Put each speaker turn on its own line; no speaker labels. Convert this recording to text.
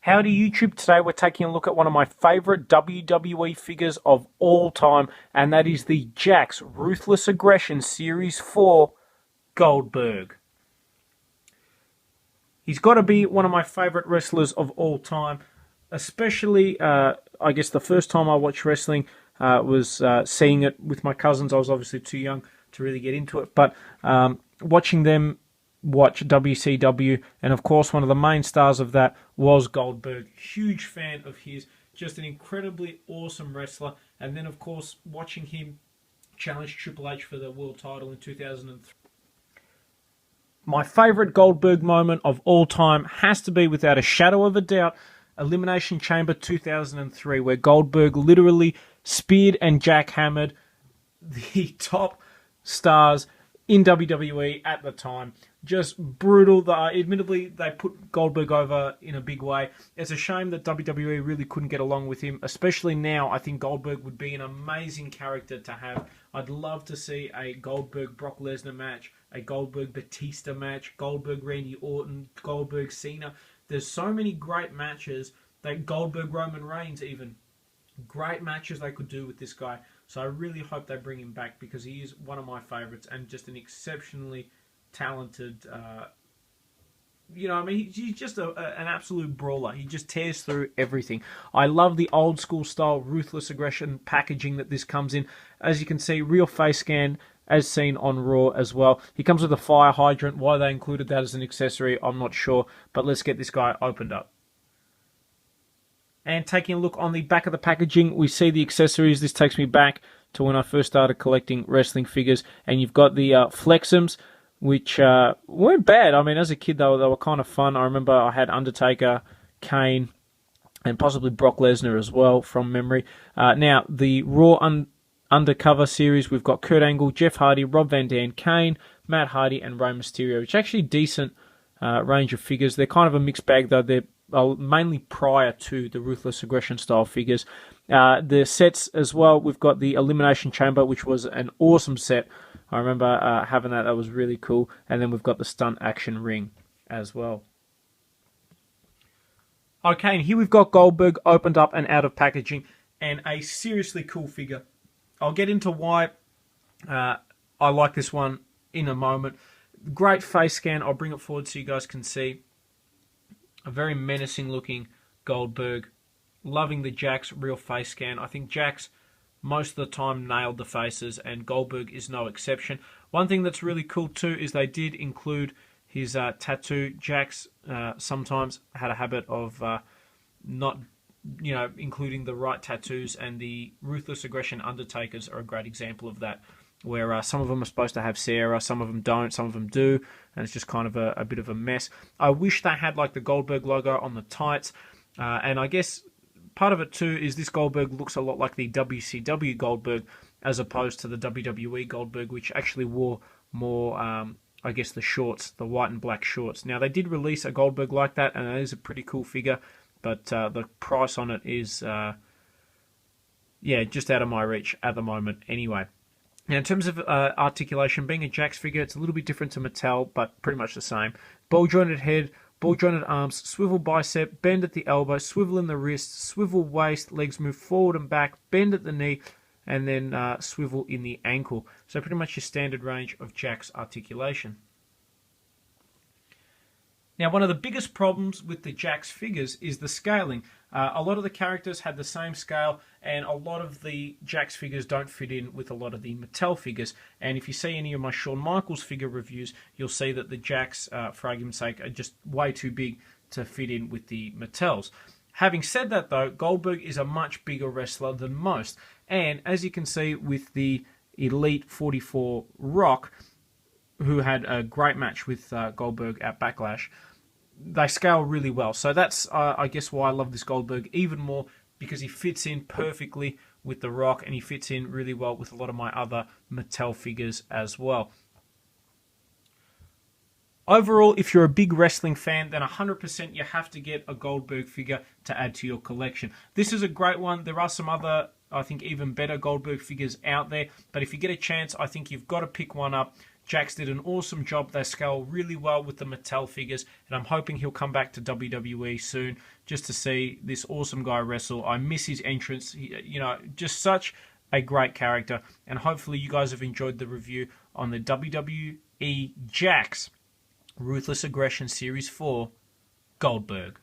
Howdy YouTube, today we're taking a look at one of my favourite WWE figures of all time, and that is the Jakks Ruthless Aggression Series 4 Goldberg. He's got to be one of my favourite wrestlers of all time, especially, I guess the first time I watched wrestling was seeing it with my cousins. I was obviously too young to really get into it, but watching them watch WCW, and of course one of the main stars of that was Goldberg. Huge fan of his, just an incredibly awesome wrestler. And then of course watching him challenge Triple H for the world title in 2003. My favourite Goldberg moment of all time has to be, without a shadow of a doubt, Elimination Chamber 2003, where Goldberg literally speared and jackhammered the top stars in WWE at the time. Just brutal. Admittedly, they put Goldberg over in a big way. It's a shame that WWE really couldn't get along with him, especially now. I think Goldberg would be an amazing character to have. I'd love to see a Goldberg-Brock Lesnar match, a Goldberg-Batista match, Goldberg-Randy Orton, Goldberg-Cena. There's so many great matches, that Goldberg-Roman Reigns even. Great matches they could do with this guy. So I really hope they bring him back, because he is one of my favorites and just an exceptionally talented, he's just an absolute brawler. He just tears through everything. I love the old school style Ruthless Aggression packaging that this comes in. As you can see, real face scan as seen on Raw as well. He comes with a fire hydrant. Why they included that as an accessory, I'm not sure, but let's get this guy opened up. And taking a look on the back of the packaging, we see the accessories. This takes me back to when I first started collecting wrestling figures. And you've got the Flexums, which weren't bad. I mean, as a kid, they were kind of fun. I remember I had Undertaker, Kane, and possibly Brock Lesnar as well, from memory. Now, the Raw Undercover series, we've got Kurt Angle, Jeff Hardy, Rob Van Dam, Kane, Matt Hardy, and Rey Mysterio, which is actually a decent range of figures. They're kind of a mixed bag, though. They're mainly prior to the Ruthless Aggression style figures. The sets as well, we've got the Elimination Chamber, which was an awesome set. I remember having that. That was really cool. And then we've got the Stunt Action Ring as well. Okay, and here we've got Goldberg opened up and out of packaging, and a seriously cool figure. I'll get into why I like this one in a moment. Great face scan. I'll bring it forward so you guys can see. A very menacing looking Goldberg. Loving the Jakks real face scan. I think Jakks most of the time nailed the faces, and Goldberg is no exception. One thing that's really cool too is they did include his tattoo. Jakks sometimes had a habit of not, including the right tattoos, and the Ruthless Aggression Undertakers are a great example of that, where some of them are supposed to have Sarah, some of them don't, some of them do, and it's just kind of a bit of a mess. I wish they had like the Goldberg logo on the tights, and I guess part of it too is this Goldberg looks a lot like the WCW Goldberg as opposed to the WWE Goldberg, which actually wore more, I guess, the shorts, the white and black shorts. Now, they did release a Goldberg like that, and it is a pretty cool figure, but the price on it is, just out of my reach at the moment anyway. Now, in terms of articulation, being a Jakks figure, it's a little bit different to Mattel, but pretty much the same. Ball-jointed head, ball-jointed arms, swivel bicep, bend at the elbow, swivel in the wrist, swivel waist, legs move forward and back, bend at the knee, and then swivel in the ankle. So pretty much your standard range of Jakks articulation. Now, one of the biggest problems with the Jakks figures is the scaling. A lot of the characters had the same scale, and a lot of the Jakks figures don't fit in with a lot of the Mattel figures. And if you see any of my Shawn Michaels figure reviews, you'll see that the Jakks, for argument's sake, are just way too big to fit in with the Mattels. Having said that, though, Goldberg is a much bigger wrestler than most. And as you can see with the Elite 44 Rock, who had a great match with Goldberg at Backlash, they scale really well. So that's, I guess, why I love this Goldberg even more, because he fits in perfectly with The Rock, and he fits in really well with a lot of my other Mattel figures as well. Overall, if you're a big wrestling fan, then 100% you have to get a Goldberg figure to add to your collection. This is a great one. There are some other, I think, even better Goldberg figures out there, but if you get a chance, I think you've got to pick one up Jakks did an awesome job. They scale really well with the Mattel figures, and I'm hoping he'll come back to WWE soon just to see this awesome guy wrestle. I miss his entrance. Just such a great character, and hopefully you guys have enjoyed the review on the WWE Jakks Ruthless Aggression Series 4 Goldberg.